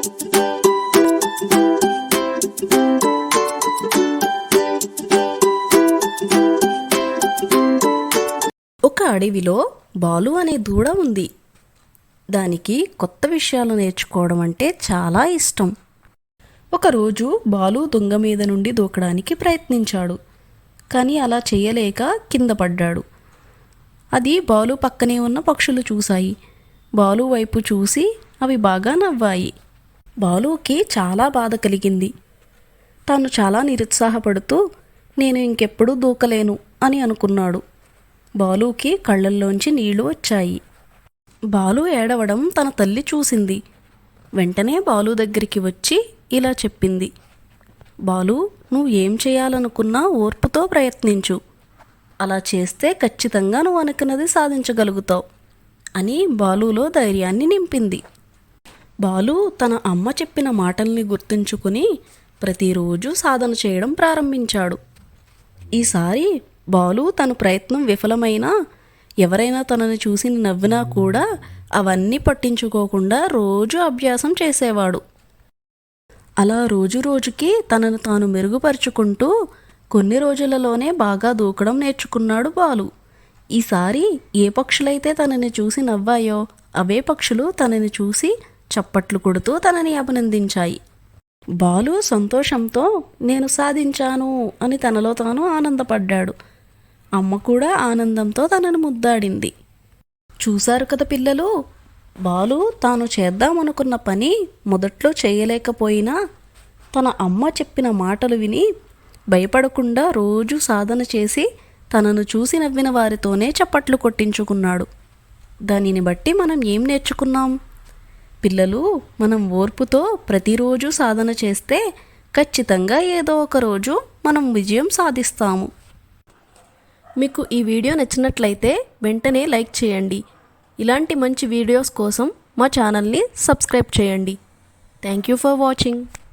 ఒక అడవిలో బాలు అనే దూడ ఉంది. దానికి కొత్త విషయాలు నేర్చుకోవడం అంటే చాలా ఇష్టం. ఒకరోజు బాలు దుంగ మీద నుండి దూకడానికి ప్రయత్నించాడు. కానీ అలా చేయలేక కింద పడ్డాడు. అది బాలు పక్కనే ఉన్న పక్షులు చూశాయి. బాలు వైపు చూసి అవి బాగా నవ్వాయి. బాలుకి చాలా బాధ కలిగింది. తాను చాలా నిరుత్సాహపడుతూ నేను ఇంకెప్పుడూ దూకలేను అని అనుకున్నాడు. బాలుకి కళ్ళల్లోంచి నీళ్లు వచ్చాయి. బాలు ఏడవడం తన తల్లి చూసింది. వెంటనే బాలు దగ్గరికి వచ్చి ఇలా చెప్పింది, బాలు, నువ్వు ఏం చేయాలనుకున్నా ఓర్పుతో ప్రయత్నించు. అలా చేస్తే ఖచ్చితంగా నువ్వు అనుకున్నది సాధించగలుగుతావు అని బాలులో ధైర్యాన్ని నింపింది. బాలు తన అమ్మ చెప్పిన మాటల్ని గుర్తుంచుకుని ప్రతిరోజు సాధన చేయడం ప్రారంభించాడు. ఈసారి బాలు తన ప్రయత్నం విఫలమైనా, ఎవరైనా తనని చూసి నవ్వినా కూడా అవన్నీ పట్టించుకోకుండా రోజు అభ్యాసం చేసేవాడు. అలా రోజు రోజుకి తనను తాను మెరుగుపరుచుకుంటూ కొన్ని రోజులలోనే బాగా దూకడం నేర్చుకున్నాడు బాలు. ఈసారి ఏ పక్షులైతే తనని చూసి నవ్వాయో అవే పక్షులు తనని చూసి చప్పట్లు కొడుతూ తనని అభినందించాయి. బాలు సంతోషంతో నేను సాధించాను అని తనలో తాను ఆనందపడ్డాడు. అమ్మ కూడా ఆనందంతో తనను ముద్దాడింది. చూశారు కదా పిల్లలు, బాలు తాను చేద్దామనుకున్న పని మొదట్లో చేయలేకపోయినా తన అమ్మ చెప్పిన మాటలు విని భయపడకుండా రోజు సాధన చేసి తనను చూసి నవ్విన వారితోనే చప్పట్లు కొట్టించుకున్నాడు. దానిని బట్టి మనం ఏం నేర్చుకున్నాం? పిల్లలు, మనం ఓర్పుతో ప్రతిరోజు సాధన చేస్తే ఖచ్చితంగా ఏదో ఒక రోజు మనం విజయం సాధిస్తాము. మీకు ఈ వీడియో నచ్చినట్లయితే వెంటనే లైక్ చేయండి. ఇలాంటి మంచి వీడియోస్ కోసం మా ఛానల్ని సబ్స్క్రైబ్ చేయండి. Thank you for watching.